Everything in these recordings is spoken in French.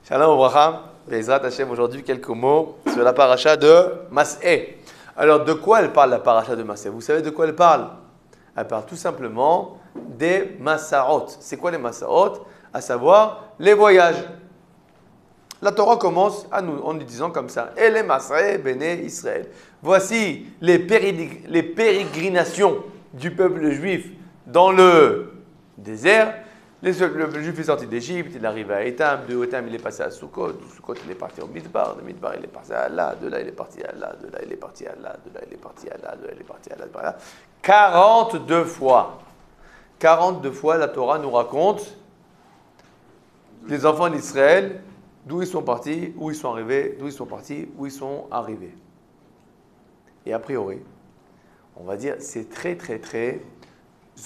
Shalom Obracha, Bezrat Hashem, aujourd'hui quelques mots sur la paracha de Mas'eh. Alors de quoi elle parle la paracha de Mas'eh? Vous savez de quoi elle parle? Elle parle tout simplement des Masa'ot. C'est quoi les Masa'ot? À savoir les voyages. La Torah commence en nous disant comme ça: Et les Mas'eh Béné Israël. Voici les pérégrinations du peuple juif dans le désert. Le peuple juif est sorti d'Égypte, il est arrivé à Étam, de Étam il est passé à Sukkot, de Sukkot il est parti au Midbar, de Midbar il est parti à Allah, de là il est parti à Allah, de là il est parti à Allah, de là il est parti à Allah, de là il est parti à Allah, de là. 42 fois. 42 fois la Torah nous raconte les enfants d'Israël, d'où ils sont partis, où ils sont arrivés, d'où ils sont partis, où ils sont arrivés. Et a priori, on va dire c'est très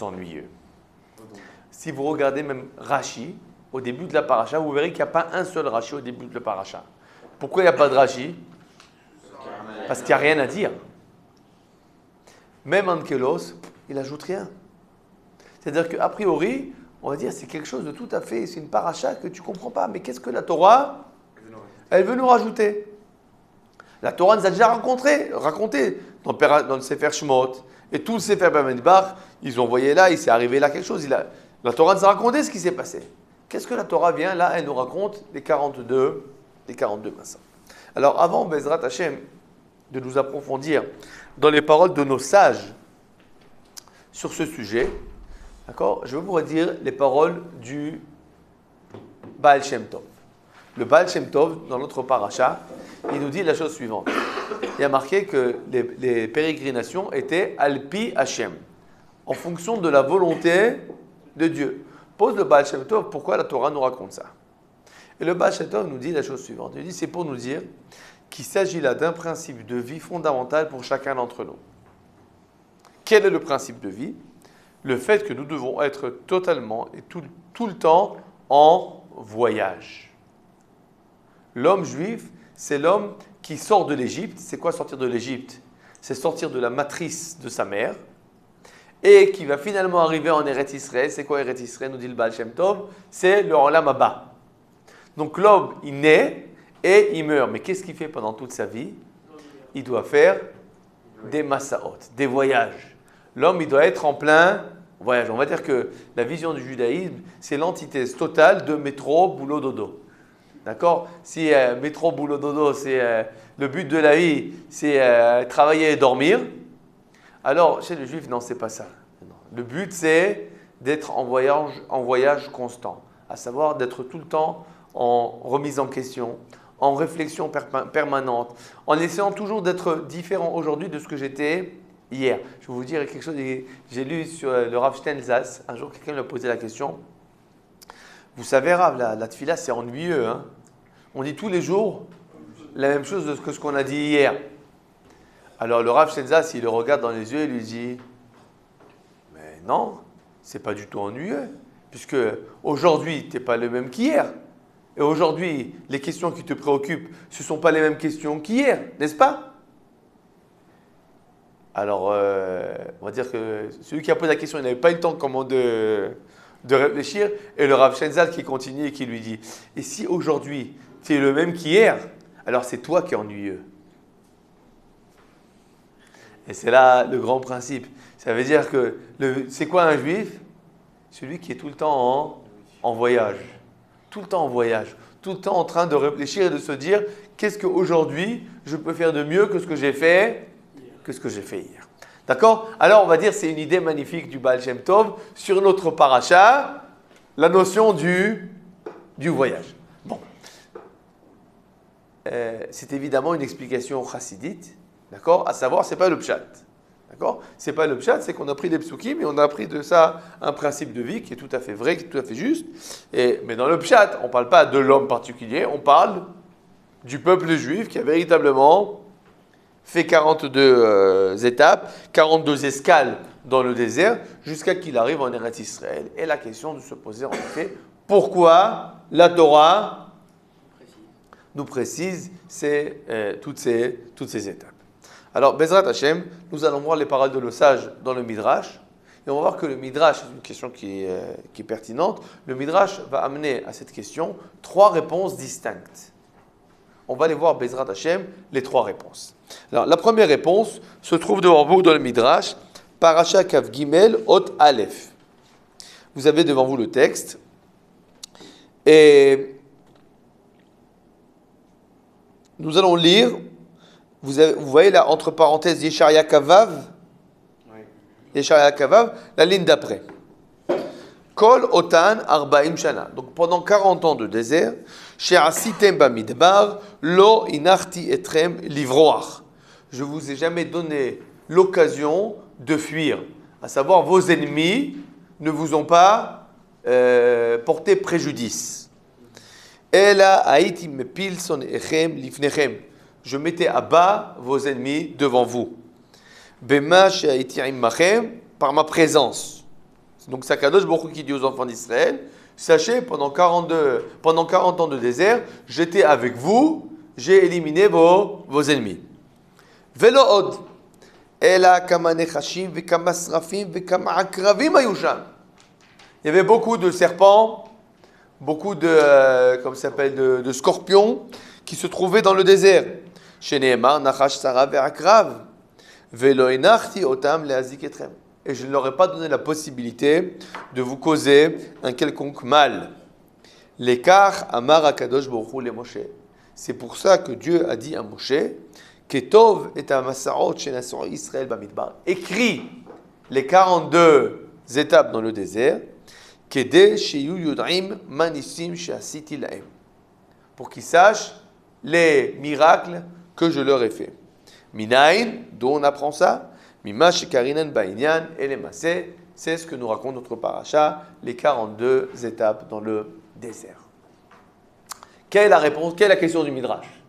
ennuyeux. Si vous regardez même Rashi, au début de la paracha, vous verrez qu'il n'y a pas un seul Rashi au début de la paracha. Pourquoi il n'y a pas de Rashi? Parce qu'il n'y a rien à dire. Même Ankelos, il n'ajoute rien. C'est-à-dire qu'a priori, on va dire c'est quelque chose de tout à fait, c'est une paracha que tu ne comprends pas. Mais qu'est-ce que la Torah, elle veut nous rajouter? La Torah nous a déjà raconté dans le Sefer Shemot. Et tout le Sefer Bamidbar, ils ont envoyé là, il s'est arrivé là quelque chose. La Torah nous a raconté ce qui s'est passé. Qu'est-ce que la Torah vient là? Elle nous raconte les 42 massas. Alors avant, Bezrat Hashem, de nous approfondir dans les paroles de nos sages sur ce sujet, d'accord, je vais vous redire les paroles du Baal Shem Tov. Le Baal Shem Tov, dans notre paracha, il nous dit la chose suivante. Il y a marqué que les pérégrinations étaient Alpi Hashem, en fonction de la volonté de Dieu. Pose le Baal Shem Tov, pourquoi la Torah nous raconte ça? Et le Baal Shem Tov nous dit la chose suivante. Il dit, c'est pour nous dire qu'il s'agit là d'un principe de vie fondamental pour chacun d'entre nous. Quel est le principe de vie? Le fait que nous devons être totalement et tout le temps en voyage. L'homme juif, c'est l'homme qui sort de l'Égypte. C'est quoi sortir de l'Égypte? C'est sortir de la matrice de sa mère et qui va finalement arriver en Eretz Israël. C'est quoi Eretz Israël, nous dit le Baal Shem Tov? C'est le Olam Haba. Donc l'homme, il naît et il meurt. Mais qu'est-ce qu'il fait pendant toute sa vie? Il doit faire des Masa'ot, des voyages. L'homme, il doit être en plein voyage. On va dire que la vision du judaïsme, c'est l'antithèse totale de métro, boulot, dodo. D'accord? Si métro, boulot, dodo, c'est le but de la vie, c'est travailler et dormir. Alors, chez les Juifs, non, c'est pas ça. Non. Le but, c'est d'être en voyage constant, à savoir d'être tout le temps en remise en question, en réflexion permanente, en essayant toujours d'être différent aujourd'hui de ce que j'étais hier. Je vais vous dire quelque chose, j'ai lu sur le Rav Steinsaltz, un jour quelqu'un lui a posé la question. Vous savez, Rav, la tefila, c'est ennuyeux. Hein? On dit tous les jours la même chose que ce qu'on a dit hier. Alors le Rav Steinsaltz, il le regarde dans les yeux et lui dit: mais non, c'est pas du tout ennuyeux, puisque aujourd'hui, tu n'es pas le même qu'hier. Et aujourd'hui, les questions qui te préoccupent, ce ne sont pas les mêmes questions qu'hier, n'est-ce pas? Alors, on va dire que celui qui a posé la question, il n'avait pas eu le temps de réfléchir. Et le Rav Steinsaltz qui continue et qui lui dit: et si aujourd'hui, tu es le même qu'hier, alors c'est toi qui es ennuyeux. Et c'est là le grand principe. Ça veut dire que, c'est quoi un juif? Celui qui est tout le temps en voyage. Tout le temps en voyage. Tout le temps en train de réfléchir et de se dire: qu'est-ce qu'aujourd'hui, je peux faire de mieux que ce que j'ai fait hier. D'accord? Alors, on va dire c'est une idée magnifique du Baal Shem Tov sur notre paracha, la notion du voyage. Bon. C'est évidemment une explication chassidite. D'accord? À savoir, c'est pas le pshat. D'accord? C'est pas le pshat, c'est qu'on a pris des psukim et on a appris de ça un principe de vie qui est tout à fait vrai, qui est tout à fait juste. Mais dans le pshat, on ne parle pas de l'homme particulier, on parle du peuple juif qui a véritablement fait 42 étapes, 42 escales dans le désert, jusqu'à qu'il arrive en Eretz Israël. Et la question de se poser en effet, pourquoi la Torah nous précise toutes ces étapes. Alors, Bezrat Hashem, nous allons voir les paroles de nos sages dans le Midrash. Et on va voir que le Midrash, c'est une question qui est pertinente, le Midrash va amener à cette question 3 réponses distinctes. On va aller voir Bezrat Hashem, les 3 réponses. Alors, la première réponse se trouve devant vous dans le Midrash, Parasha Kav Gimel Hot Aleph. Vous avez devant vous le texte. Et nous allons lire, vous voyez là, entre parenthèses, Yesharia Kavav, Yesharia Kavav, la ligne d'après. Kol Otan Arba'im Shana. Donc pendant 40 ans de désert, She'asitem Bamidbar, Lo Inarti Etrem Livroach. Je vous ai jamais donné l'occasion de fuir. À savoir, vos ennemis ne vous ont pas porté préjudice. Ela Haiti Mepil Son Echem Lifnechem. Je mettais à bas vos ennemis devant vous. Bema She'haiti Immachem, par ma présence. Donc, c'est Akadosh Baruch Hu qui dit aux enfants d'Israël, sachez, pendant 40 ans de désert, j'étais avec vous, j'ai éliminé vos ennemis. Velo od, ela kama nechashim vekama srafim vekama akravim ayusham. Il y avait beaucoup de serpents, beaucoup de scorpions qui se trouvaient dans le désert. Chez Nehemar, nachash sara ve'akrav, velo enachti otam leazik etrem. Et je ne leur ai pas donné la possibilité de vous causer un quelconque mal. L'écart amar akadosh baruch hu le Moshe. C'est pour ça que Dieu a dit à Moshe, Ketov et amasaot shenaso Israël bamidbar. Écris les 42 étapes dans le désert, Kede sheyu yud'im manissim she'asiti lahem. Pour qu'ils sachent les miracles que je leur ai faits. Minaïn, d'où on apprend ça? Mimash Karinan Bainyan et les Massé, c'est ce que nous raconte notre paracha, les 42 étapes dans le désert. Quelle est la réponse? Quelle est la question du Midrash?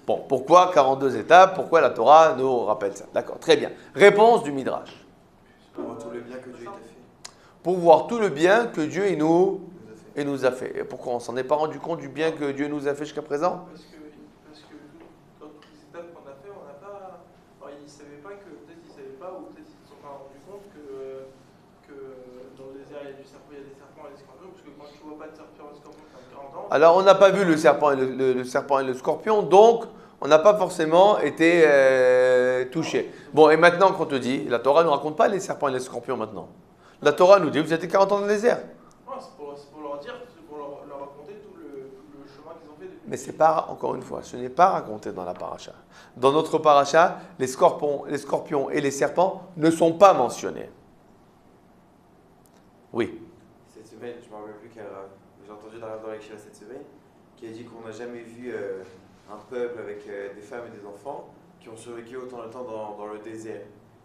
Bon, pourquoi 42 étapes? Pourquoi la Torah nous rappelle ça? D'accord, très bien. Réponse du Midrash. Pour voir tout le bien que Dieu t'a fait. Pour voir tout le bien que Dieu nous a fait. Et pourquoi on s'en est pas rendu compte du bien que Dieu nous a fait jusqu'à présent? Parce que dans toutes les étapes qu'on a fait, on n'a pas. Alors, ils ne savaient pas que. Peut-être ils ne savaient pas, ou peut-être ils ne se sont pas rendus compte que dans le désert, il y a des serpents et des scorpions. Parce que quand tu ne vois pas de serpents et de scorpions, ça fait 40 ans. Alors, on n'a pas vu le serpent et le scorpion, donc on n'a pas forcément été touché. Bon, et maintenant qu'on te dit, la Torah ne nous raconte pas les serpents et les scorpions maintenant. La Torah nous dit, vous étiez 40 ans dans le désert. Non, c'est pour leur dire, c'est pour leur raconter tout le chemin qu'ils ont fait depuis. Mais c'est pas, encore une fois, ce n'est pas raconté dans la paracha. Dans notre paracha, les scorpions et les serpents ne sont pas mentionnés. Oui. Cette semaine, je ne me rappelle plus j'ai entendu dans l'Aksha cette semaine, qui a dit qu'on n'a jamais vu un peuple avec des femmes et des enfants qui ont survécu autant de temps dans le désert.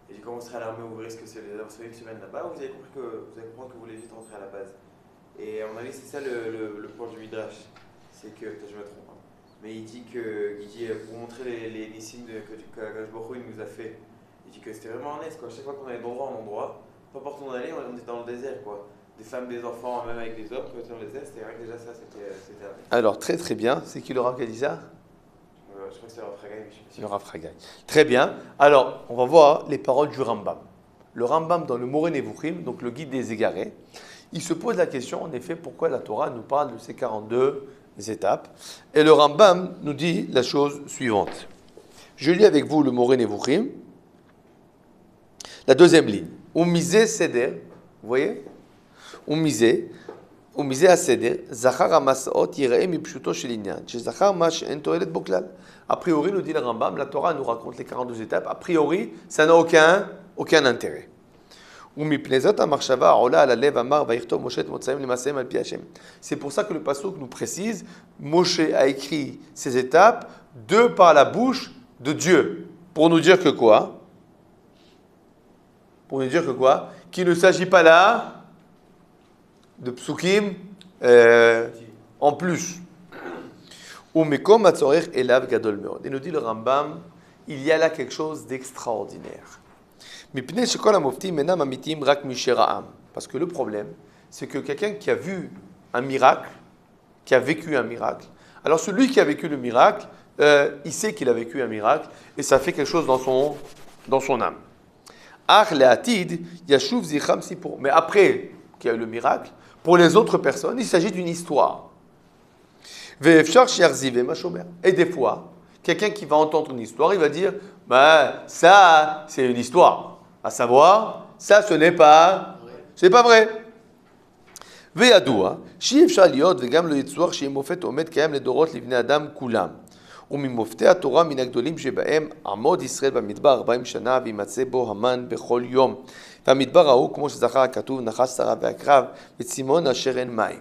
Et j'ai commencé à l'armée ouvrir ce que c'est les une semaine là-bas, vous avez compris que vous voulez vite rentrer à la base. Et à mon avis, c'est ça le point du Midrash. C'est que, peut-être je me trompe, hein, mais il dit pour montrer les nissim que Akadosh Baruch Hu nous a fait, il dit que c'était vraiment un quoi. Chaque fois qu'on allait d'endroit en endroit, peu importe où on allait, on était dans le désert, quoi. Des femmes, des enfants, même avec des hommes, quand on était dans le désert, c'était vrai que déjà ça, c'était Alors, très très bien. C'est qui le Rav qui a dit ça? je crois que c'est le Rav Fragaï, mais je sais pas si Le Rav Fragaï. Très bien. Alors, on va voir les paroles du Rambam. Le Rambam dans le Moreh Nevuchim, donc le guide des égarés, il se pose la question, en effet, pourquoi la Torah nous parle de ces 42 étapes. Et le Rambam nous dit la chose suivante. Je lis avec vous le Moreh Nevuchim, la deuxième ligne. Umizé Seder, vous voyez? Umizé Seder, Zachar HaMasa'ot Yireh Mipshuto Shel Inyan, Shezachar Ma She'en Toelet Bo Klal. A priori, nous dit le Rambam, la Torah nous raconte les 42 étapes. A priori, ça n'a aucun intérêt. C'est pour ça que le pasuk nous précise, Moshe a écrit ces étapes de par la bouche de Dieu. Pour nous dire que quoi? Qu'il ne s'agit pas là de psukim en plus. Et nous dit le Rambam, il y a là quelque chose d'extraordinaire. Parce que le problème, c'est que quelqu'un qui a vu un miracle, qui a vécu un miracle, alors celui qui a vécu le miracle, il sait qu'il a vécu un miracle, et ça fait quelque chose dans son âme. Ach le'atid yashuv zichram sipur. Mais après qu'il y a eu le miracle, pour les autres personnes, il s'agit d'une histoire. Ve'efshar she'yachzive ma shomer. Et des fois, quelqu'un qui va entendre une histoire, il va dire, ça, c'est une histoire. À savoir, ça, c'est pas vrai. וידוע שאי אפשר להיות וגם לא יצורך שיהיה מופת עומד קיים לדורות לבני אדם כולם. וממופתי התורה מן הגדולים שבהם עמוד ישראל במדבר 40 שנה וימצא בו המן בכל יום. והמדבר ההוא, כמו שזכר הכתוב, נחש שרה ועקרב וצימון אשר אין מים.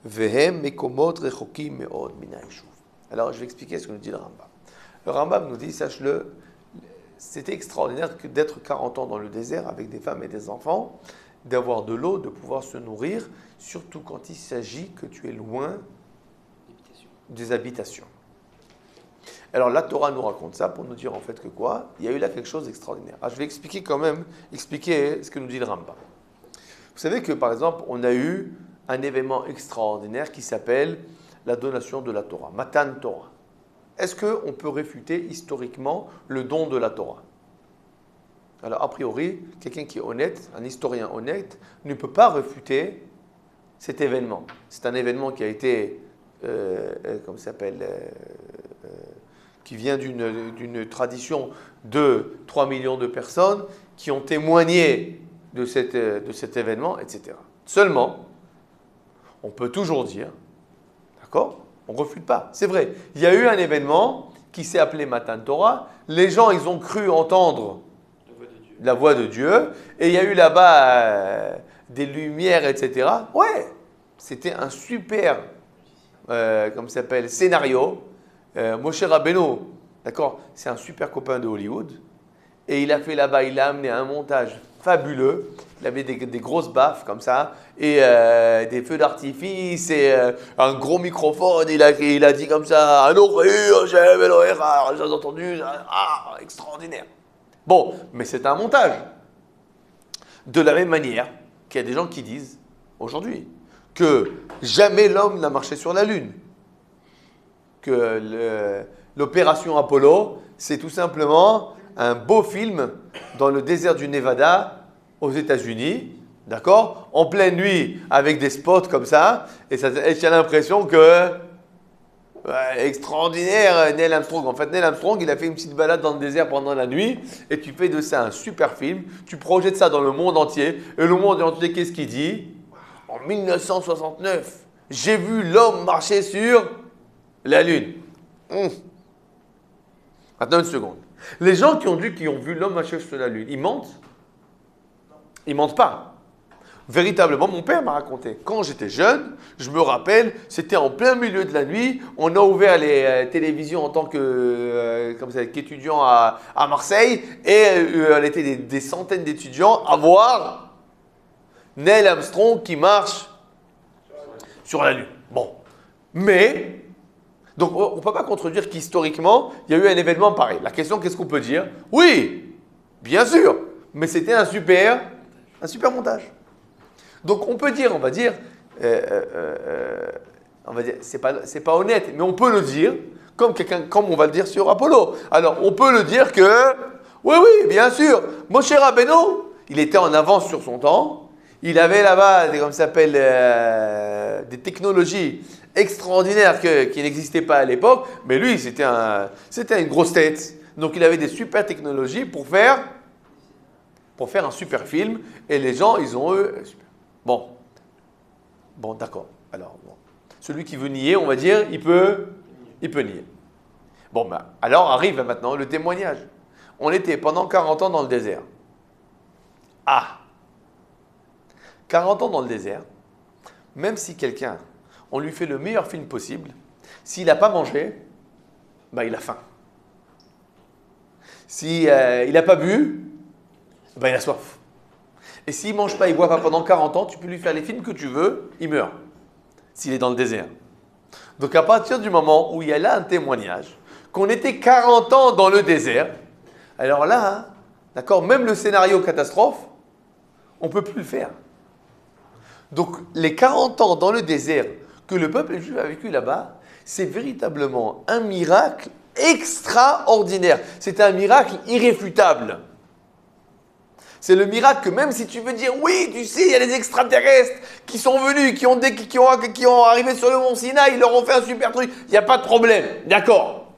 והם מקומות רחוקים מאוד מן היישוב. Alors je vais expliquer ce que nous dit le Rambam. Le Rambam nous dit, sache-le, c'était extraordinaire d'être 40 ans dans le désert avec des femmes et des enfants, d'avoir de l'eau, de pouvoir se nourrir, surtout quand il s'agit que tu es loin des habitations. Alors la Torah nous raconte ça pour nous dire en fait que quoi? Il y a eu là quelque chose d'extraordinaire. Alors, je vais expliquer ce que nous dit le Rambam. Vous savez que par exemple, on a eu un événement extraordinaire qui s'appelle la donation de la Torah, Matan Torah. Est-ce qu'on peut réfuter historiquement le don de la Torah? Alors, a priori, quelqu'un qui est honnête, un historien honnête, ne peut pas réfuter cet événement. C'est un événement qui a été, qui vient d'une tradition de 3 millions de personnes qui ont témoigné de cet événement, etc. Seulement, on peut toujours dire, d'accord, on ne refute pas. C'est vrai, il y a eu un événement qui s'est appelé Matan Torah. Les gens, ils ont cru entendre la voix de Dieu, et il y a eu là-bas des lumières, etc. Ouais, c'était un super, scénario. Moshe Rabbeinu, d'accord, c'est un super copain de Hollywood, et il a fait là-bas, il a amené un montage fabuleux. Il avait des grosses baffes comme ça, et des feux d'artifice, et un gros microphone. Il a dit comme ça, Anochi Hashem Elohecha, j'ai entendu, extraordinaire. Bon, mais c'est un montage. De la même manière qu'il y a des gens qui disent, aujourd'hui, que jamais l'homme n'a marché sur la Lune. Que l'opération Apollo, c'est tout simplement un beau film dans le désert du Nevada, aux États-Unis, d'accord, en pleine nuit, avec des spots comme ça, et tu as l'impression que extraordinaire, Neil Armstrong. En fait, Neil Armstrong, il a fait une petite balade dans le désert pendant la nuit, et tu fais de ça un super film, tu projettes ça dans le monde entier, et le monde entier, qu'est-ce qu'il dit? En 1969, j'ai vu l'homme marcher sur la Lune. Attends une seconde. Les gens qui ont vu l'homme marcher sur la Lune, ils mentent? Ils mentent pas. Véritablement, mon père m'a raconté. Quand j'étais jeune, je me rappelle, c'était en plein milieu de la nuit. On a ouvert les télévisions en tant qu'étudiant à Marseille. Et on était des centaines d'étudiants à voir Neil Armstrong qui marche sur la Lune. Bon. Mais, donc on ne peut pas contredire qu'historiquement, il y a eu un événement pareil. La question, qu'est-ce qu'on peut dire? Oui, bien sûr. Mais c'était un super montage. Donc on peut dire, c'est pas honnête, mais on peut le dire comme on va le dire sur Apollo. Alors on peut le dire que, oui, bien sûr, Moshe Rabbeinu, il était en avance sur son temps. Il avait là-bas, des technologies extraordinaires qui n'existaient pas à l'époque, mais lui, c'était une grosse tête. Donc il avait des super technologies pour faire un super film, et les gens, ils ont eu... Bon, d'accord. Alors, celui qui veut nier, on va dire, il peut nier. Bon, alors arrive maintenant le témoignage. On était pendant 40 ans dans le désert. 40 ans dans le désert, même si quelqu'un, on lui fait le meilleur film possible, s'il n'a pas mangé, il a faim. Si il n'a pas bu, il a soif. Et s'il ne mange pas, il ne boit pas pendant 40 ans, tu peux lui faire les films que tu veux, il meurt. S'il est dans le désert. Donc à partir du moment où il y a là un témoignage, qu'on était 40 ans dans le désert, alors là, d'accord, même le scénario catastrophe, on ne peut plus le faire. Donc les 40 ans dans le désert que le peuple juif a vécu là-bas, c'est véritablement un miracle extraordinaire. C'est un miracle irréfutable. C'est le miracle que même si tu veux dire, oui, tu sais, il y a des extraterrestres qui sont venus, qui ont arrivé sur le mont Sinaï, ils leur ont fait un super truc, il n'y a pas de problème, d'accord.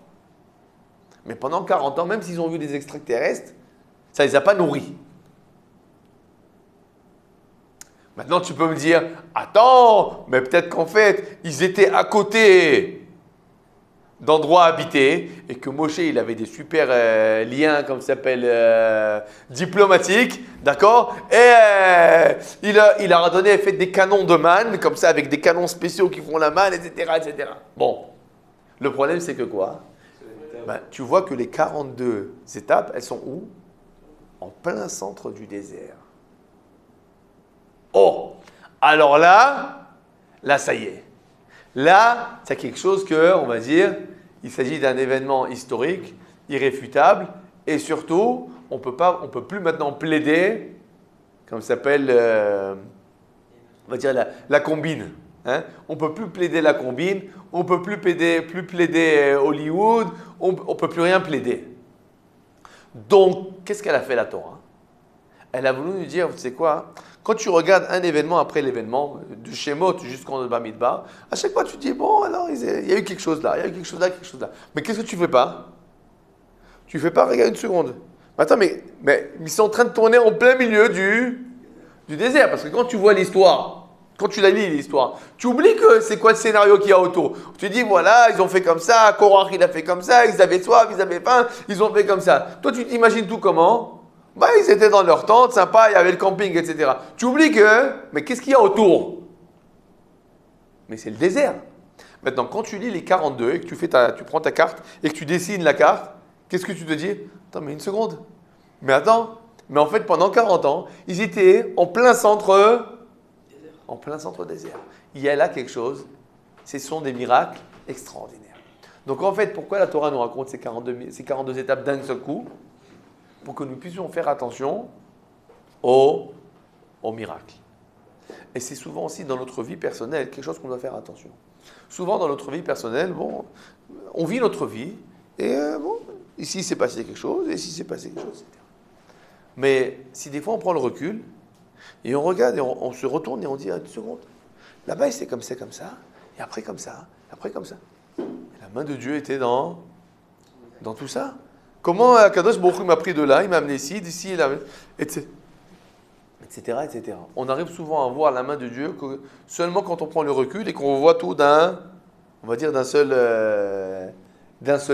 Mais pendant 40 ans, même s'ils ont vu des extraterrestres, ça ne les a pas nourris. Maintenant, tu peux me dire, attends, mais peut-être qu'en fait, ils étaient à côté d'endroits habités et que Moshe, il avait des super liens, comme ça s'appelle, diplomatiques, d'accord? Et il leur a donné, fait des canons de manne, comme ça, avec des canons spéciaux qui font la manne, etc., etc. Bon, le problème, c'est que quoi? Ben, tu vois que les 42 étapes, elles sont où? En plein centre du désert. Oh, alors là, ça y est. Là, c'est quelque chose que, on va dire, il s'agit d'un événement historique, irréfutable, et surtout, on peut plus maintenant plaider, comme ça s'appelle, on va dire la combine. Hein? On ne peut plus plaider la combine, on ne peut plus plaider Hollywood, on ne peut plus rien plaider. Donc, qu'est-ce qu'elle a fait la Torah? Elle a voulu nous dire, tu sais quoi, quand tu regardes un événement après l'événement, du Shemot jusqu'en Bamidbar, à chaque fois tu te dis, bon, alors il y a eu quelque chose là, il y a eu quelque chose là, quelque chose là. Mais qu'est-ce que tu ne fais pas? Tu ne fais pas, regarde une seconde. Attends, mais ils sont en train de tourner en plein milieu du désert, parce que quand tu vois l'histoire, quand tu la lis l'histoire, tu oublies que c'est quoi le scénario qu'il y a autour. Tu te dis, voilà, ils ont fait comme ça, Korach il a fait comme ça, ils avaient soif, ils avaient faim, ils ont fait comme ça. Toi, tu t'imagines tout comment? Bah, ils étaient dans leur tente, sympa, il y avait le camping, etc. Tu oublies que, mais qu'est-ce qu'il y a autour? Mais c'est le désert. Maintenant, quand tu lis les 42 et que tu prends ta carte et que tu dessines la carte, qu'est-ce que tu te dis? Attends, mais une seconde. Mais attends, mais en fait, pendant 40 ans, ils étaient en plein centre désert. Il y a là quelque chose, ce sont des miracles extraordinaires. Donc en fait, pourquoi la Torah nous raconte ces 42 étapes d'un seul coup? Pour que nous puissions faire attention aux miracles. Et c'est souvent aussi dans notre vie personnelle quelque chose qu'on doit faire attention. Souvent dans notre vie personnelle, bon, on vit notre vie et bon, ici il s'est passé quelque chose, et ici il s'est passé quelque chose, etc. Mais si des fois on prend le recul et on regarde et on se retourne et on dit, une seconde, là-bas c'est comme ça, et après comme ça, et après comme ça. Et la main de Dieu était dans tout ça. Comment Kadosh Baruch Hu m'a pris de là, il m'a amené ici, d'ici, là, etc., etc. On arrive souvent à voir la main de Dieu que seulement quand on prend le recul et qu'on voit tout d'un seul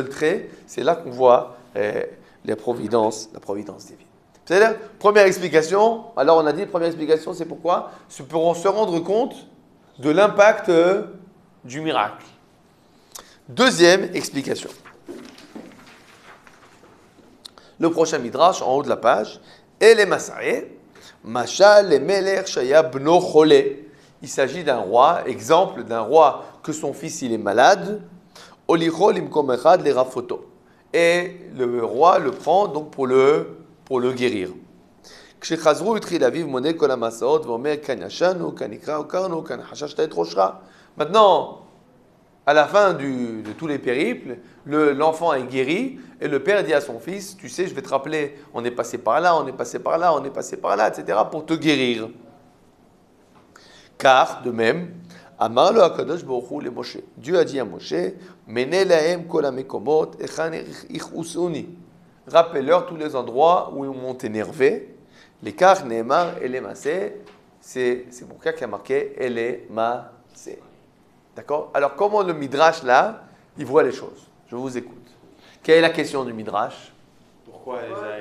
trait. C'est là qu'on voit la providence divine. C'est-à-dire, première explication, alors on a dit, première explication, c'est pourquoi? C'est pour se rendre compte de l'impact du miracle. Deuxième explication. Le prochain midrash, en haut de la page, et les Masaé, Machal et Meler Shaya Bno Chole. Il s'agit d'un roi, exemple d'un roi que son fils il est malade, Olichol imkom echad le rafoto. Et le roi le prend donc pour le guérir. Kshechazru utri l'aviv moné kol hamasaot vomer kan yashanu kan ikra okarnu kan hashashta et roshra. Maintenant, à la fin de tous les périples, l'enfant est guéri et le père dit à son fils, tu sais, je vais te rappeler, on est passé par là, on est passé par là, on est passé par là, etc. pour te guérir. Car, de même, Amar lo HaKadosh Baruch Hu le Moshe. Dieu a dit à Moshe, Mene lahem kol hamekomot echan ichusuni. Rappelle-leur tous les endroits où ils m'ont énervé. Les kar neemar ele masé. C'est pour ça qu'il y a marqué ele masé. D'accord? Alors, comment le Midrash, là, il voit les choses? Je vous écoute. Quelle est la question du Midrash?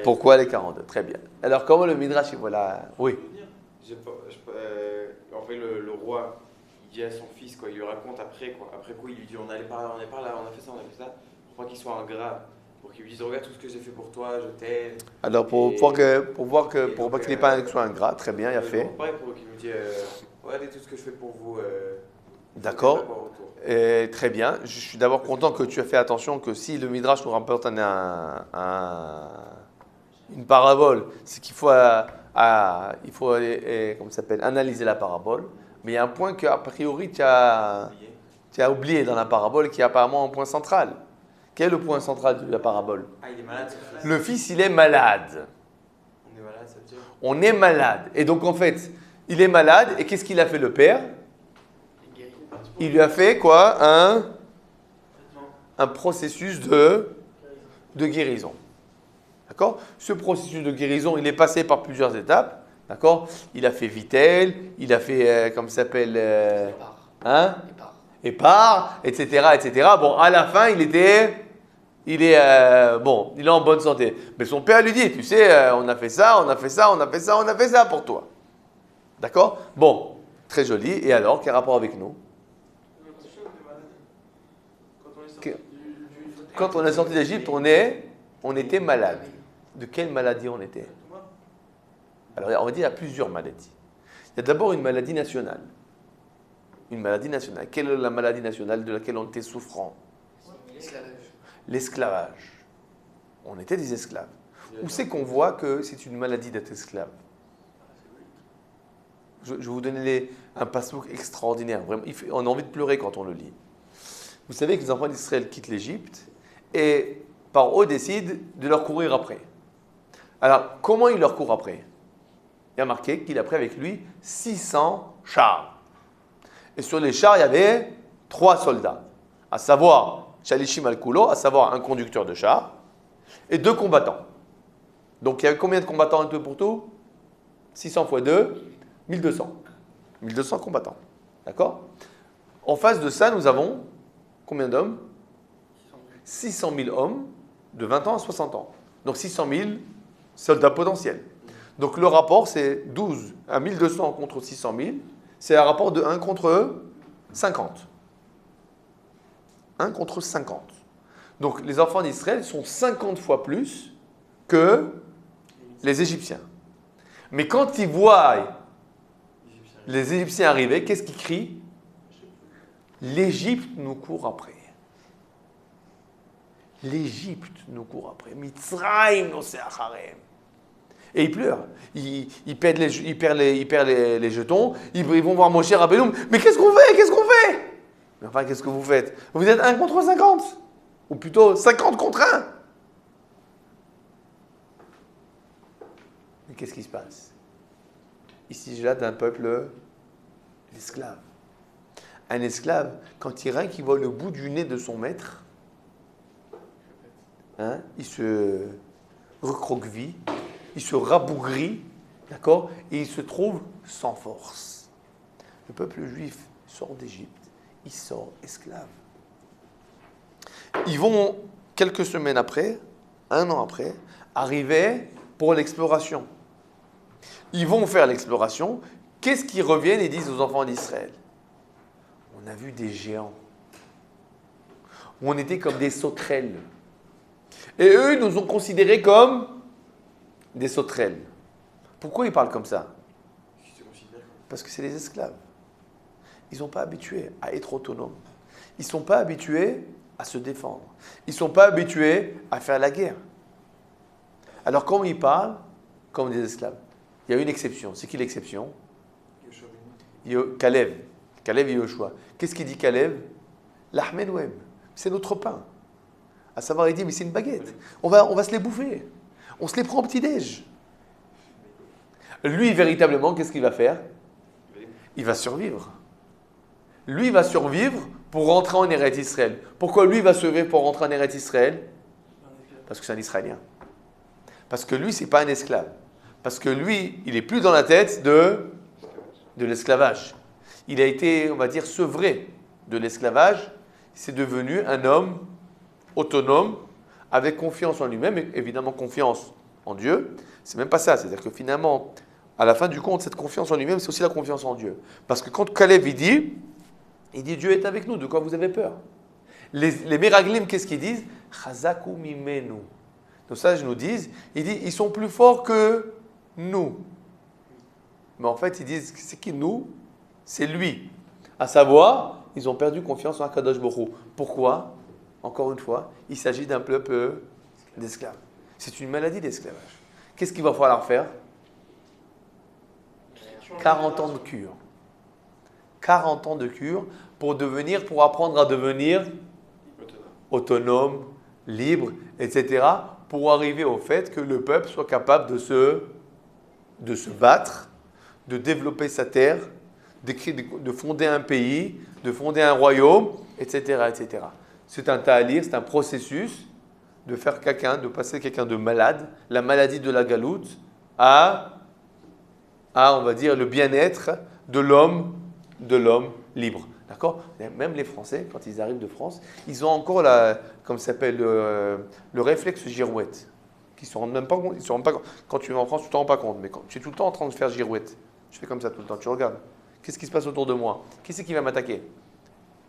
Pourquoi les 42? Très bien. Alors, comment le Midrash, il voit la... Oui. En fait, le roi, il dit à son fils, quoi, il lui raconte après coup, il lui dit, on allait par là, on est par là, on a fait ça, pour pas qu'il soit ingrat, pour qu'il lui dise, regarde tout ce que j'ai fait pour toi, je t'aime. Alors, pour pas qu'il n'ait pas soit ingrat, très bien, il a fait. Pour qu'il me dise, regardez tout ce que je fais pour vous. D'accord. Très bien. Je suis d'abord content que tu as fait attention que si le Midrash nous rapporte une parabole, c'est qu'il faut, comment ça s'appelle, analyser la parabole. Mais il y a un point qu'a priori tu as oublié dans la parabole qui est apparemment un point central. Quel est le point central de la parabole? Il est malade. Le fils, il est malade. On est malade, ça veut dire? On est malade. Et donc en fait, il est malade. Et qu'est-ce qu'il a fait le père? Il lui a fait quoi? Un processus de guérison. D'accord? Ce processus de guérison, il est passé par plusieurs étapes. D'accord? Il a fait Vitel, il a fait, comment ça s'appelle? Épar, etc., etc. Bon, à la fin, il est en bonne santé. Mais son père lui dit, tu sais, on a fait ça, on a fait ça, on a fait ça, on a fait ça pour toi. D'accord? Bon, très joli. Et alors, quel rapport avec nous? Quand on est sorti d'Égypte, on était malade. De quelle maladie on était? Alors, on va dire qu'il y a plusieurs maladies. Il y a d'abord une maladie nationale. Une maladie nationale. Quelle est la maladie nationale de laquelle on était souffrant? L'esclavage. On était des esclaves. Où c'est qu'on voit que c'est une maladie d'être esclave? Je vais vous donner un passage extraordinaire. Vraiment, on a envie de pleurer quand on le lit. Vous savez que les enfants d'Israël quittent l'Égypte et Paro décide de leur courir après. Alors, comment il leur court après? Il y a marqué qu'il a pris avec lui 600 chars. Et sur les chars, il y avait 3 soldats, à savoir Shalishim al-Kulo, à savoir un conducteur de char, et 2 combattants. Donc, il y avait combien de combattants un peu pour tout? 600 fois 2, 1200. 1200 combattants. D'accord? En face de ça, nous avons combien d'hommes? 600 000 hommes de 20 ans à 60 ans. Donc 600 000 soldats potentiels. Donc le rapport, c'est 12 à 1200 contre 600 000. C'est un rapport de 1 contre 50. 1 contre 50. Donc les enfants d'Israël sont 50 fois plus que les Égyptiens. Mais quand ils voient les Égyptiens arriver, qu'est-ce qu'ils crient? L'Égypte nous court après. L'Égypte nous court après. Mitzrayim noseh acharem. Et ils pleurent. Ils perdent les jetons. Ils vont voir Moshe Rabbeinu. Mais qu'est-ce qu'on fait? Qu'est-ce qu'on fait? Mais enfin, qu'est-ce que vous faites? Vous êtes 1 contre 50. Ou plutôt 50 contre 1. Mais qu'est-ce qui se passe? Il s'agit là d'un peuple d'esclaves. Un esclave, quand il rien qu'il voit le bout du nez de son maître, il se recroqueville, il se rabougrit, d'accord, et il se trouve sans force. Le peuple juif sort d'Égypte, il sort esclave. Ils vont, quelques semaines après, 1 an après, arriver pour l'exploration. Ils vont faire l'exploration. Qu'est-ce qu'ils reviennent et disent aux enfants d'Israël? On a vu des géants. On était comme des sauterelles. Et eux, ils nous ont considérés comme des sauterelles. Pourquoi ils parlent comme ça? Parce que c'est des esclaves. Ils ne sont pas habitués à être autonomes. Ils ne sont pas habitués à se défendre. Ils ne sont pas habitués à faire la guerre. Alors, comment ils parlent? Comme des esclaves. Il y a une exception. C'est qui l'exception? Kalev. Kalev et Yoshua. Qu'est-ce qu'il dit Kalev? L'Ahmed Web. C'est notre pain. À savoir, il dit, mais c'est une baguette. On va se les bouffer. On se les prend au petit-déj. Lui, véritablement, qu'est-ce qu'il va faire? Il va survivre. Lui va survivre pour rentrer en Eretz Israël. Pourquoi lui va survivre pour rentrer en Eretz Israël? Parce que c'est un Israélien. Parce que lui, ce n'est pas un esclave. Parce que lui, il est plus dans la tête de l'esclavage. Il a été, on va dire, sevré de l'esclavage. C'est devenu un homme autonome, avec confiance en lui-même, et évidemment confiance en Dieu. C'est même pas ça. C'est-à-dire que finalement, à la fin du compte, cette confiance en lui-même, c'est aussi la confiance en Dieu. Parce que quand Kalev, il dit Dieu est avec nous, de quoi vous avez peur? Les Meraglim, qu'est-ce qu'ils disent? Chazaku mimenu. Nos sages nous disent, ils sont plus forts que nous. Mais en fait, ils disent, c'est qui nous? C'est lui. À savoir, ils ont perdu confiance en Akadosh Baruch Hu. Pourquoi? Encore une fois, il s'agit d'un peuple d'esclaves. C'est une maladie d'esclavage. Qu'est-ce qu'il va falloir faire? 40 ans de cure. 40 ans de cure pour apprendre à devenir autonome, libre, etc. Pour arriver au fait que le peuple soit capable de se de se battre, de développer sa terre, de fonder un pays, de fonder un royaume, etc. etc. C'est un ta'alir, c'est un processus de faire de passer quelqu'un de malade, la maladie de la galoute, à on va dire, le bien-être de l'homme libre. D'accord? Même les Français, quand ils arrivent de France, ils ont encore comme ça s'appelle, le réflexe girouette. Qui se rendent même pas compte. Ils se rendent pas compte. Quand tu vas en France, tu ne t'en rends pas compte. Mais quand tu es tout le temps en train de faire girouette, je fais comme ça tout le temps, tu regardes. Qu'est-ce qui se passe autour de moi? Qui c'est qui va m'attaquer?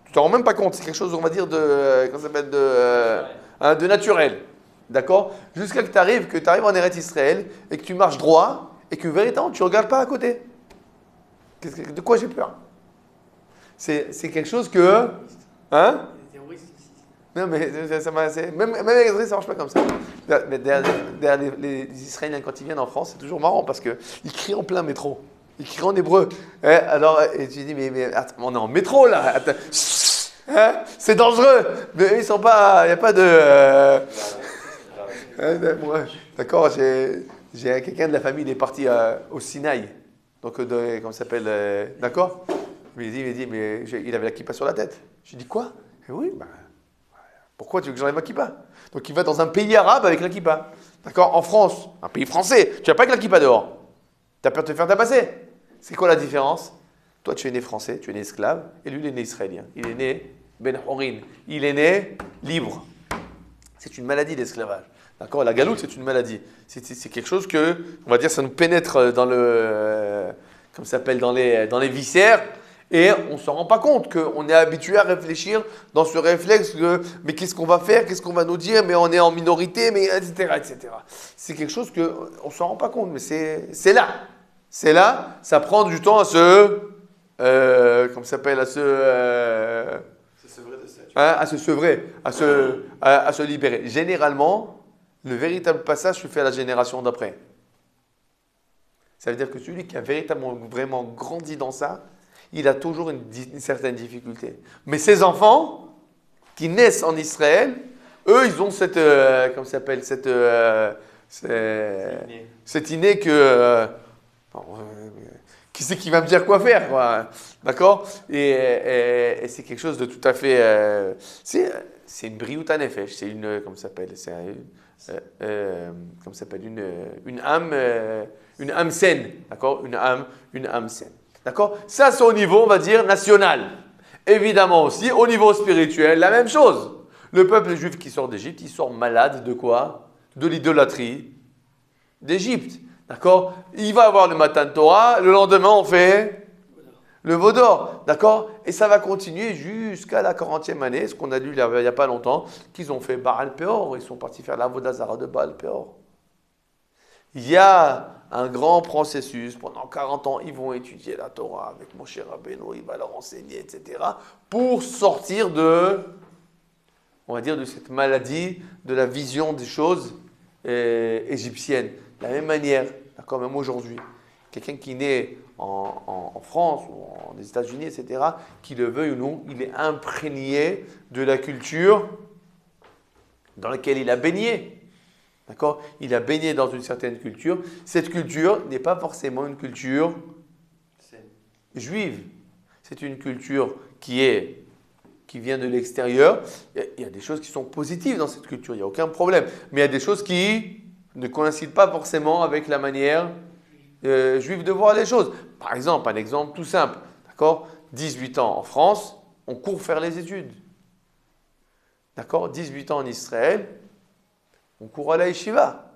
Tu t'en rends même pas compte. C'est quelque chose, on va dire, comment ça s'appelle, de naturel. D'accord? Jusqu'à que tu arrives en Eretz Israël et que tu marches droit et que véritablement tu ne regardes pas à côté. De quoi j'ai peur? C'est quelque chose que... Hein? Non, mais même avec les ça ne marche pas comme ça. Mais derrière les Israéliens, quand ils viennent en France, c'est toujours marrant parce qu'ils crient en plein métro. Ils crient en hébreu. Alors, et tu dis, mais attends, on est en métro là. Attends, c'est dangereux. Mais ils sont pas. Il n'y a pas de. D'accord, j'ai quelqu'un de la famille, il est parti au Sinaï. Donc, comment ça s'appelle d'accord? Il dit, mais il avait la kippa sur la tête. Je lui dis, quoi? Oui, pourquoi tu veux que j'enlève ma kippa? Donc il va dans un pays arabe avec la kippa. D'accord? En France, un pays français, tu n'as pas avec la kippa dehors. Tu as peur de te faire tabasser. C'est quoi la différence? Toi, tu es né français, tu es né esclave, et lui, il est né israélien. Il est né Ben Horin. Il est né libre. C'est une maladie d'esclavage. D'accord? La galoute, c'est une maladie. C'est quelque chose que, on va dire, ça nous pénètre dans comme ça s'appelle, dans les viscères. Et on ne s'en rend pas compte qu'on est habitué à réfléchir dans ce réflexe de mais qu'est-ce qu'on va faire, qu'est-ce qu'on va nous dire, mais on est en minorité, mais etc. etc. C'est quelque chose qu'on ne s'en rend pas compte, mais c'est là. C'est là, ça prend du temps à comment ça s'appelle, à se sevrer, à se libérer. Généralement, le véritable passage se fait à la génération d'après. Ça veut dire que celui qui a véritablement, vraiment grandi dans ça, il a toujours une certaine difficulté. Mais ces enfants qui naissent en Israël, eux, ils ont cette, comment ça s'appelle, cette innée que, qui c'est qui va me dire quoi faire, quoi, d'accord? Et c'est quelque chose de tout à fait, c'est une briouta nefesh, c'est une, comment ça s'appelle, comment ça s'appelle, une âme saine, d'accord? Une âme saine. D'accord? Ça, c'est au niveau, on va dire, national. Évidemment aussi, au niveau spirituel, la même chose. Le peuple juif qui sort d'Égypte, il sort malade de quoi? De l'idolâtrie d'Égypte. D'accord? Il va avoir le Matan Torah, le lendemain, on fait le Vaudor. D'accord? Et ça va continuer jusqu'à la 40e année, ce qu'on a lu il n'y a pas longtemps, qu'ils ont fait Baal Peor. Ils sont partis faire l'Avodah Zara de Baal Peor. Il y a un grand processus, pendant 40 ans, ils vont étudier la Torah avec Moshe Rabbeinu, il va leur enseigner, etc. pour sortir on va dire, de cette maladie, de la vision des choses égyptiennes. De la même manière, d'accord, même aujourd'hui, quelqu'un qui naît en France ou aux États-Unis, etc., qui le veuille ou non, il est imprégné de la culture dans laquelle il a baigné. D'accord? Il a baigné dans une certaine culture. Cette culture n'est pas forcément une culture juive. C'est une culture qui vient de l'extérieur. Il y a des choses qui sont positives dans cette culture, il n'y a aucun problème. Mais il y a des choses qui ne coïncident pas forcément avec la manière juive de voir les choses. Par exemple, un exemple tout simple. D'accord? 18 ans en France, on court faire les études. D'accord? 18 ans en Israël, on court à la yeshiva.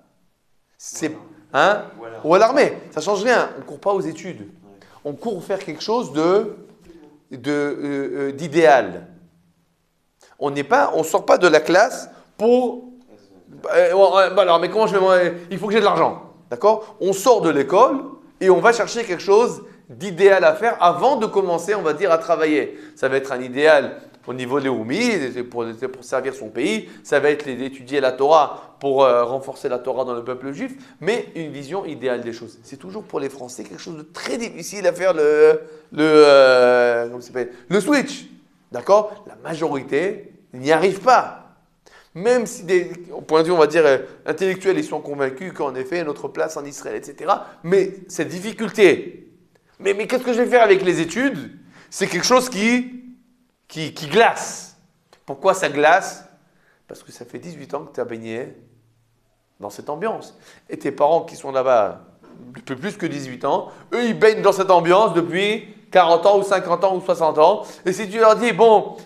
Ou à l'armée. Ça ne change rien. On ne court pas aux études. On court faire quelque chose d'idéal. On ne sort pas de la classe pour... alors, mais comment il faut que j'ai de l'argent. D'accord? On sort de l'école et on va chercher quelque chose d'idéal à faire avant de commencer, on va dire, à travailler. Ça va être un idéal au niveau de l'Oumi, pour servir son pays. Ça va être d'étudier la Torah pour renforcer la Torah dans le peuple juif. Mais une vision idéale des choses. C'est toujours pour les Français quelque chose de très difficile à faire comment ça s'appelle, le switch. D'accord? La majorité n'y arrive pas. Même si, au point de vue, on va dire, intellectuel, ils sont convaincus qu'en effet, il y a notre place en Israël, etc. Mais cette difficulté, mais qu'est-ce que je vais faire avec les études? C'est quelque chose qui glace. Pourquoi ça glace? Parce que ça fait 18 ans que tu as baigné dans cette ambiance. Et tes parents qui sont là-bas depuis plus que 18 ans, eux, ils baignent dans cette ambiance depuis 40 ans ou 50 ans ou 60 ans. Et si tu leur dis, bon,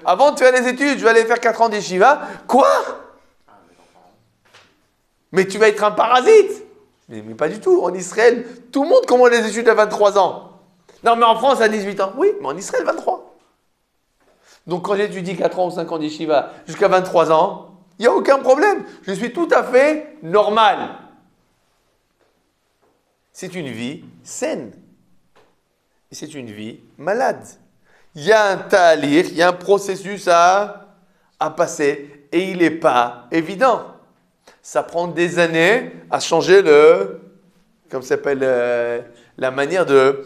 avant de faire les études, je vais aller faire 4 ans d'Yeshiva, quoi? Mais tu vas être un parasite. Mais pas du tout. En Israël, tout le monde commence les études à 23 ans. Non, mais en France, à 18 ans. Oui, mais en Israël, 23. Donc, quand j'étudie 4 ans ou 5 ans d'Yeshiva jusqu'à 23 ans, il n'y a aucun problème. Je suis tout à fait normal. C'est une vie saine. Et c'est une vie malade. Il y a un talir, il y a un processus à passer. Et il n'est pas évident. Ça prend des années à changer comme ça s'appelle, la manière de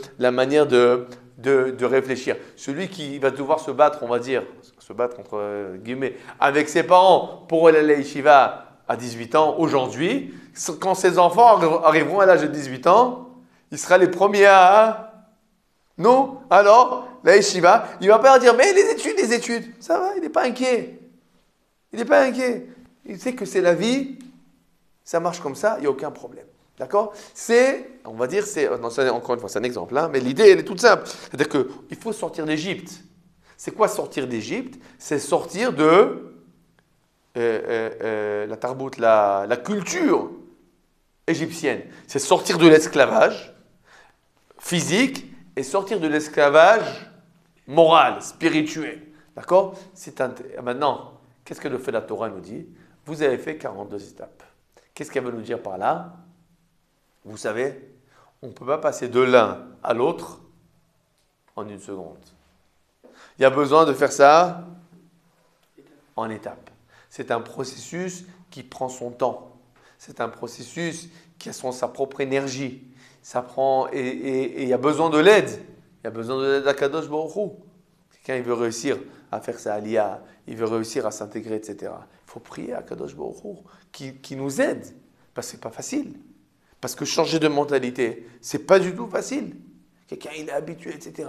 réfléchir. Celui qui va devoir se battre, on va dire, se battre entre guillemets, avec ses parents pour aller à la yeshiva à 18 ans, aujourd'hui, quand ses enfants arriveront à l'âge de 18 ans, il sera les premiers à... Non, alors, la yeshiva, il ne va pas leur dire, mais les études, ça va, il n'est pas inquiet. Il n'est pas inquiet. Il sait que c'est la vie, ça marche comme ça, il n'y a aucun problème. D'accord? On va dire, encore une fois, c'est un exemple, hein, mais l'idée, elle est toute simple. C'est-à-dire qu'il faut sortir d'Égypte. C'est quoi sortir d'Égypte? C'est sortir de la tarbout, la culture égyptienne. C'est sortir de l'esclavage physique et sortir de l'esclavage moral, spirituel. D'accord? Maintenant, qu'est-ce que le fait de la Torah nous dit? Vous avez fait 42 étapes. Qu'est-ce qu'elle veut nous dire par là? Vous savez, on ne peut pas passer de l'un à l'autre en une seconde. Il y a besoin de faire ça en étapes. C'est un processus qui prend son temps. C'est un processus qui a sa propre énergie. Et il y a besoin de l'aide. Il y a besoin de l'aide d'Akadosh Baruch Hu. Quelqu'un il veut réussir à faire sa aliyah, il veut réussir à s'intégrer, etc. Il faut prier à Akadosh Baruch Hu qui nous aide. Parce que ce n'est pas facile. Parce que changer de mentalité, ce n'est pas du tout facile. Quelqu'un, il est habitué, etc.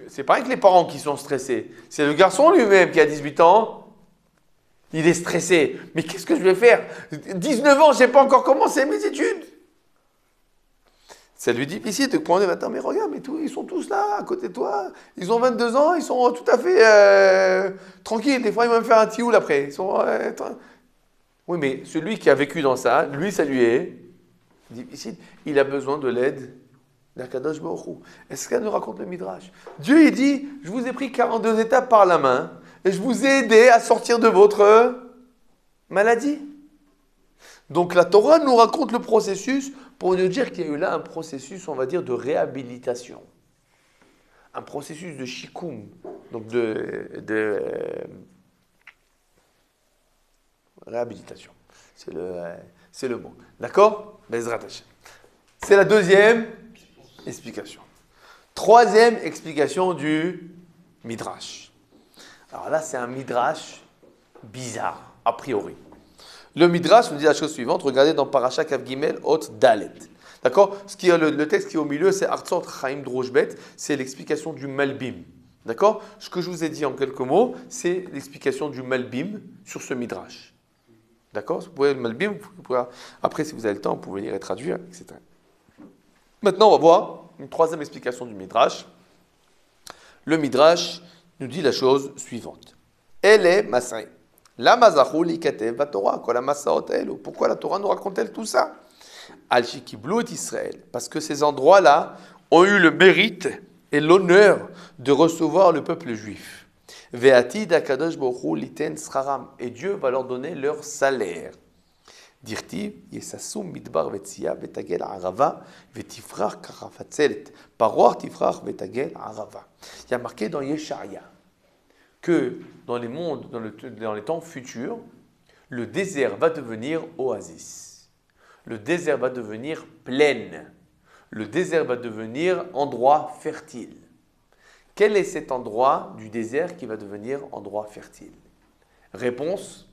C'est pas avec les parents qui sont stressés. C'est le garçon lui-même qui a 18 ans. Il est stressé. Mais qu'est-ce que je vais faire? 19 ans, je n'ai pas encore commencé mes études. Ça lui dit difficile de prendre attends, mais regarde, mais ils sont tous là, à côté de toi. Ils ont 22 ans, ils sont tout à fait tranquilles. Des fois, ils vont même faire un tioul après. Oui, mais celui qui a vécu dans ça, lui, ça lui est difficile. Il a besoin de l'aide d'Akadosh Baruch Hu. Est-ce qu'elle nous raconte le Midrash? Dieu, il dit, je vous ai pris 42 étapes par la main et je vous ai aidé à sortir de votre maladie. Donc la Torah nous raconte le processus pour nous dire qu'il y a eu là un processus, on va dire, de réhabilitation. Un processus de shikoum, donc de réhabilitation. C'est le mot. D'accord? Bezrat Hashem. C'est la deuxième explication. Troisième explication du Midrash. Alors là, c'est un Midrash bizarre, a priori. Le Midrash nous dit la chose suivante. Regardez dans Parashat Kav Gimel, Hot Dalet. D'accord? Le texte qui est au milieu, c'est Artsot Chaim Drojbet. C'est l'explication du Malbim. D'accord? Ce que je vous ai dit en quelques mots, c'est l'explication du Malbim sur ce Midrash. D'accord? Vous pouvez le Malbim, après, si vous avez le temps, vous pouvez lire et traduire, etc. Maintenant, on va voir une troisième explication du Midrash. Le Midrash nous dit la chose suivante. Elle est Masai. La Mazachou likatev va Torah, quoi la Masaot elu. Pourquoi la Torah nous raconte-t-elle tout ça? Al-Shikiblu et Israël. Parce que ces endroits-là ont eu le mérite et l'honneur de recevoir le peuple juif. Ve'atid akadosh baruch hu liten sraram. Et Dieu va leur donner leur salaire. Dirti, Yesassum midbar vetzia vetagel arava vetifrach karafatzelet. Paroach tifrach vetagel arava. Il y a marqué dans Yesharia que dans les mondes, dans les temps futurs, le désert va devenir oasis. Le désert va devenir plaine. Le désert va devenir endroit fertile. Quel est cet endroit du désert qui va devenir endroit fertile? Réponse,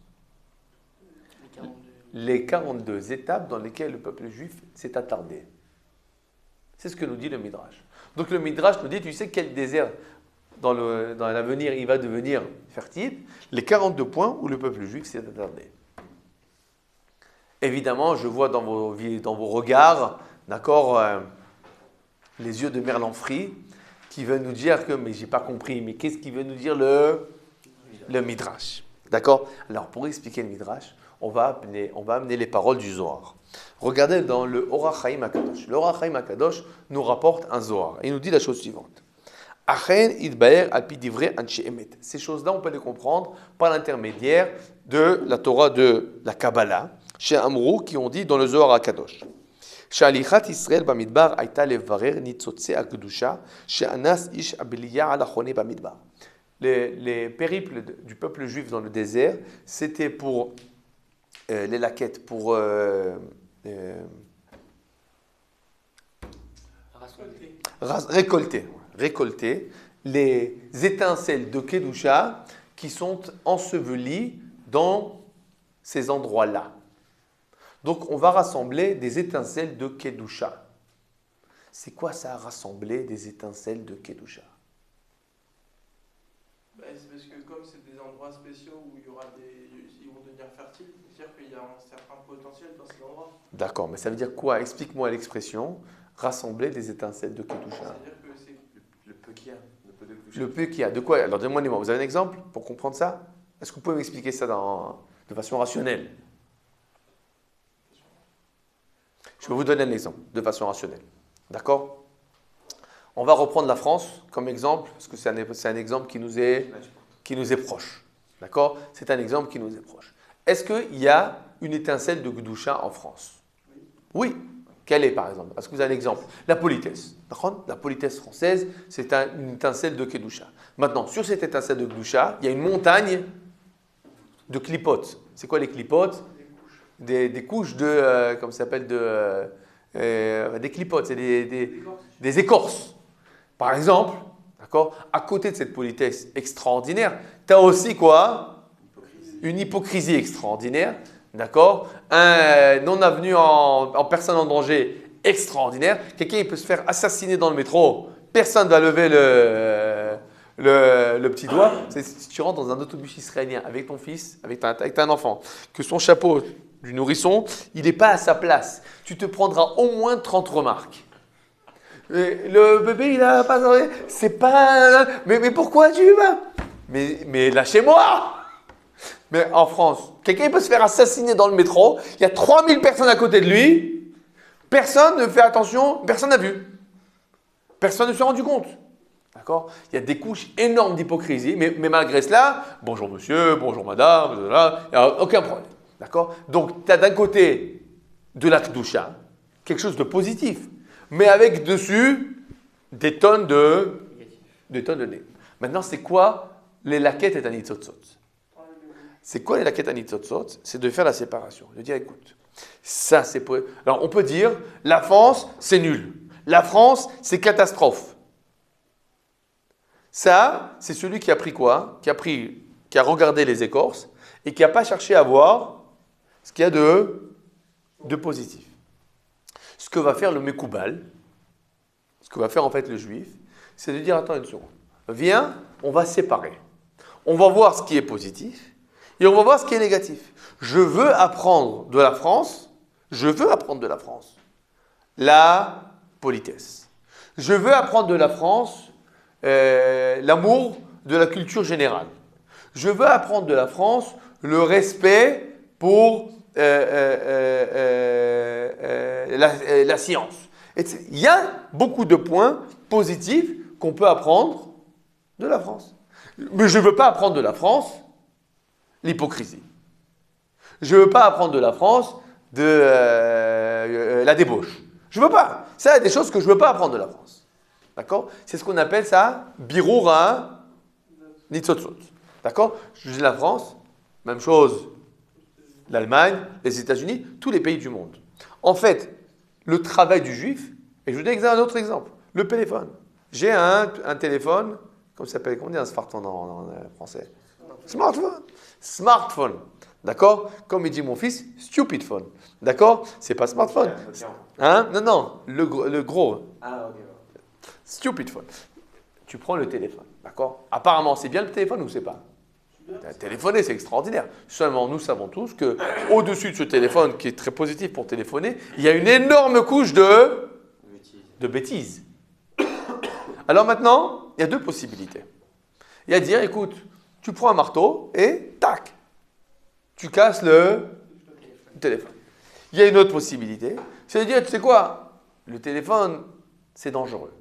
les 42 étapes dans lesquelles le peuple juif s'est attardé. C'est ce que nous dit le Midrash. Donc le Midrash nous dit, tu sais quel désert dans l'avenir il va devenir fertile? Les 42 points où le peuple juif s'est attardé. Évidemment, je vois dans vos regards, d'accord, les yeux de Merlan-Fry, qui veut nous dire que, mais j'ai pas compris, mais qu'est-ce qui veut nous dire le Midrash? D'accord? Alors, pour expliquer le Midrash, on va amener les paroles du Zohar. Regardez dans le Orach Chaim HaKadosh. Le Orach Chaim HaKadosh nous rapporte un Zohar. Et il nous dit la chose suivante. Achen idbaer al pi divrei anshe emet. Ces choses-là, on peut les comprendre par l'intermédiaire de la Torah de la Kabbalah, chez Amrou, qui ont dit dans le Zohar HaKadosh. Shalichat Israël bamidbar aita levarer nitzotze akdusha she'anas ish abiliya ala chone bamidbar. Les périples du peuple juif dans le désert, c'était pour les laquettes, pour récolter les étincelles de Kedusha qui sont ensevelies dans ces endroits-là. Donc on va rassembler des étincelles de Kedusha. C'est quoi ça, rassembler des étincelles de Kedusha? C'est parce que comme c'est des endroits spéciaux où ils vont devenir fertiles, c'est-à-dire qu'il y a un certain potentiel dans ces endroits. D'accord, mais ça veut dire quoi? Explique-moi l'expression rassembler des étincelles de Kedusha. C'est-à-dire que c'est Le peu qu'il y a, le peu de Kedusha. Le peu qu'il y a. De quoi? Alors donnez-moi les mots. Vous avez un exemple pour comprendre ça? Est-ce que vous pouvez m'expliquer ça de façon rationnelle? Je vais vous donner un exemple de façon rationnelle. D'accord? On va reprendre la France comme exemple, parce que c'est un exemple qui nous est proche. D'accord? C'est un exemple qui nous est proche. Est-ce qu'il y a une étincelle de Kedusha en France? Oui. Quelle est, par exemple? Est-ce que vous avez un exemple? La politesse. D'accord? La politesse française, c'est une étincelle de Kedusha. Maintenant, sur cette étincelle de Kedusha, il y a une montagne de clipotes. C'est quoi les clipotes? Des couches de, comment ça s'appelle, des clipotes, c'est des écorces. Par exemple, d'accord, à côté de cette politesse extraordinaire, tu as aussi quoi? Une hypocrisie extraordinaire, d'accord? Un non-avenu en personne en danger extraordinaire. Quelqu'un il peut se faire assassiner dans le métro, personne ne va lever le petit doigt. Si tu rentres dans un autobus israélien avec ton fils, avec un enfant, que son chapeau du nourrisson, il n'est pas à sa place, tu te prendras au moins 30 remarques. Le bébé, il a pas... C'est pas... Mais pourquoi tu vas? Mais lâchez-moi! Mais en France, quelqu'un peut se faire assassiner dans le métro, il y a 3000 personnes à côté de lui, personne ne fait attention, personne n'a vu. Personne ne s'est rendu compte. D'accord? Il y a des couches énormes d'hypocrisie, mais malgré cela, bonjour monsieur, bonjour madame, il n'y a aucun problème. D'accord? Donc, tu as d'un côté de la Kedusha, quelque chose de positif, mais avec dessus des tonnes de nez. Maintenant, c'est quoi les laquettes et anitzotzot? C'est quoi les laquettes et anitzotzot? C'est de faire la séparation, de dire écoute, ça c'est... Alors, on peut dire, la France, c'est nul. La France, c'est catastrophe. Ça, c'est celui qui a pris quoi? Qui a regardé les écorces et qui n'a pas cherché à voir ce qu'il y a de positif. Ce que va faire le Mekoubal, ce que va faire en fait le juif, c'est de dire attends une seconde, viens, on va séparer. On va voir ce qui est positif et on va voir ce qui est négatif. Je veux apprendre de la France la politesse. Je veux apprendre de la France l'amour de la culture générale. Je veux apprendre de la France le respect pour la science. Il y a beaucoup de points positifs qu'on peut apprendre de la France. Mais je ne veux pas apprendre de la France l'hypocrisie. Je ne veux pas apprendre de la France la débauche. Je ne veux pas. Ça, il y a des choses que je ne veux pas apprendre de la France. D'accord? C'est ce qu'on appelle ça, biroura nitzotzot. D'accord? Je dis la France, même chose. L'Allemagne, les États-Unis, tous les pays du monde. En fait, le travail du juif, et je vous donne un autre exemple, le téléphone. J'ai un téléphone, comment ça s'appelle? Comment on dit un smartphone en français? Smartphone. D'accord? Comme il dit mon fils, stupid phone. D'accord? C'est pas smartphone. Hein? Non, non, le gros. Ah, ok. Stupid phone. Tu prends le téléphone. D'accord? Apparemment, c'est bien le téléphone ou c'est pas? Téléphoner, c'est extraordinaire. Seulement, nous savons tous que au-dessus de ce téléphone, qui est très positif pour téléphoner, il y a une énorme couche de bêtises. Alors maintenant, il y a deux possibilités. Il y a de dire, écoute, tu prends un marteau et tac, tu casses le téléphone. Il y a une autre possibilité, c'est de dire, tu sais quoi, le téléphone, c'est dangereux.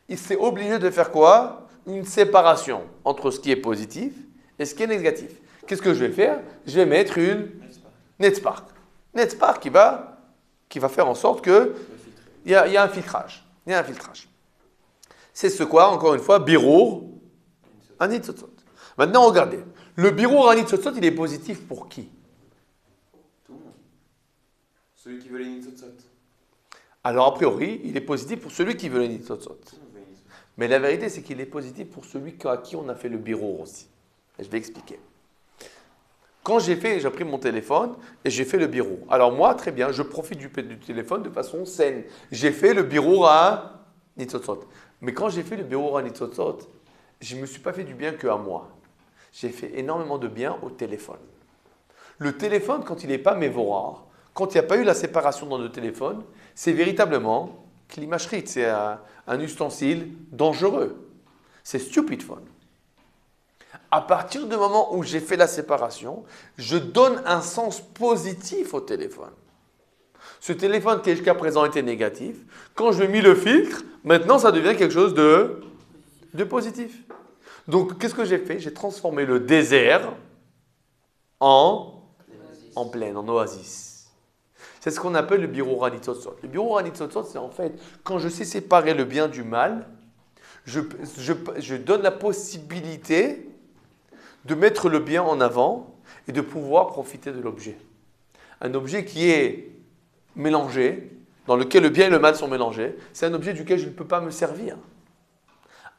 Il s'est obligé de faire quoi? Une séparation entre ce qui est positif et ce qui est négatif. Qu'est-ce que je vais faire? Je vais mettre une NetSpark. NetSpark qui va faire en sorte qu'il y a un filtrage. Il y a un filtrage. C'est ce quoi, encore une fois, Birur Hanitzotzot. Maintenant, regardez. Le Birur Hanitzotzot, il est positif pour qui? Tout le monde. Celui qui veut les Nitzotzot. Alors, a priori, il est positif pour celui qui veut les Nitzotzot. Mais la vérité, c'est qu'il est positif pour celui à qui on a fait le Birur aussi. Et je vais expliquer. Quand j'ai pris mon téléphone et j'ai fait le Birur. Alors moi, très bien, je profite du téléphone de façon saine. J'ai fait le Birur à Nitzotzot. Mais quand j'ai fait le Birur à Nitzotzot, je ne me suis pas fait du bien qu'à moi. J'ai fait énormément de bien au téléphone. Le téléphone, quand il n'est pas mévorar, quand il n'y a pas eu la séparation dans le téléphone, c'est véritablement klimashrit, c'est un ustensile dangereux. C'est stupid phone. À partir du moment où j'ai fait la séparation, je donne un sens positif au téléphone. Ce téléphone qui jusqu'à présent était négatif, quand je mis le filtre, maintenant ça devient quelque chose de positif. Donc qu'est-ce que j'ai fait? J'ai transformé le désert en plaine, en oasis. C'est ce qu'on appelle le Birur Hanitzotzot. Le Birur Hanitzotzot, c'est en fait quand je sais séparer le bien du mal, je donne la possibilité de mettre le bien en avant et de pouvoir profiter de l'objet. Un objet qui est mélangé, dans lequel le bien et le mal sont mélangés, c'est un objet duquel je ne peux pas me servir.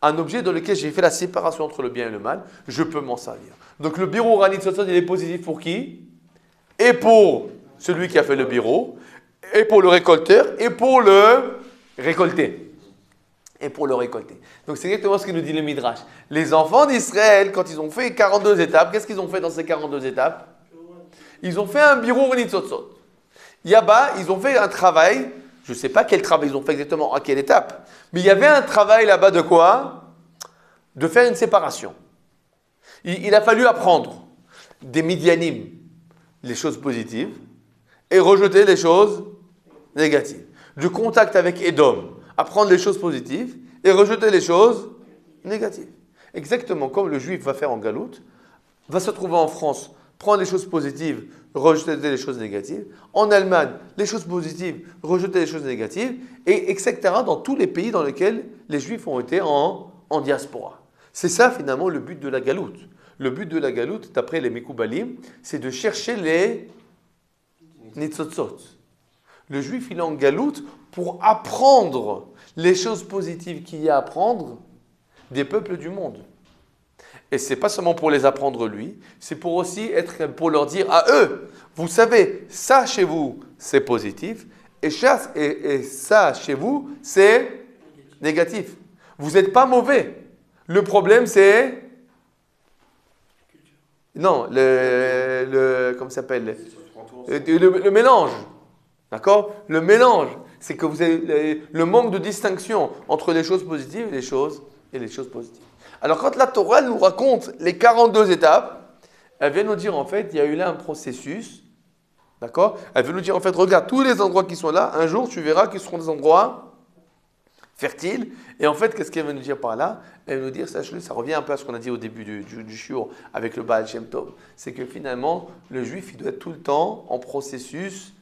Un objet dans lequel j'ai fait la séparation entre le bien et le mal, je peux m'en servir. Donc le Birur Hanitzotzot, il est positif pour qui? Et pour celui qui a fait le birur, et pour le récolteur, et pour le récolté. Et pour le récolter. Donc c'est exactement ce que nous dit le Midrash. Les enfants d'Israël, quand ils ont fait 42 étapes, qu'est-ce qu'ils ont fait dans ces 42 étapes? Ils ont fait un Birur Hanitzotzot. Yaba, ils ont fait un travail, je ne sais pas quel travail ils ont fait exactement, à quelle étape, mais il y avait un travail là-bas de quoi? De faire une séparation. Il a fallu apprendre des Midianim, les choses positives, et rejeter les choses négatives. Du contact avec Édom, apprendre les choses positives et rejeter les choses négatives. Exactement comme le juif va faire en Galoute, va se trouver en France, prendre les choses positives, rejeter les choses négatives. En Allemagne, les choses positives, rejeter les choses négatives, et etc. dans tous les pays dans lesquels les juifs ont été en diaspora. C'est ça finalement le but de la Galoute. Le but de la Galoute, d'après les Mekoubalim, c'est de chercher les Nitzotzot. Le juif, il est en Galoute pour apprendre les choses positives qu'il y a à apprendre des peuples du monde. Et ce n'est pas seulement pour les apprendre lui, c'est pour aussi pour leur dire à eux, vous savez, ça chez vous, c'est positif, et ça chez vous, c'est négatif. Vous n'êtes pas mauvais. Le problème, c'est... Non, comment ça s'appelle? Le mélange. D'accord? Le mélange, c'est que vous avez le manque de distinction entre les choses positives et les choses positives. Alors quand la Torah nous raconte les 42 étapes, elle vient nous dire en fait, il y a eu là un processus. D'accord? Elle veut nous dire en fait, regarde tous les endroits qui sont là, un jour tu verras qu'ils seront des endroits fertiles. Et en fait, qu'est-ce qu'elle veut nous dire par là? Elle veut nous dire, sache-le, ça revient un peu à ce qu'on a dit au début du shiur avec le Baal Shem Tov. C'est que finalement, le juif, il doit être tout le temps en processus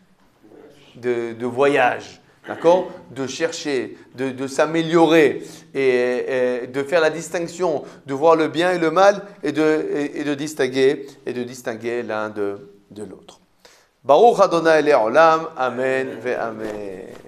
de voyage, d'accord? De chercher, de s'améliorer et de faire la distinction, de voir le bien et le mal et de distinguer l'un de l'autre. Baruch Adonai Le'olam, Amen ve Amen.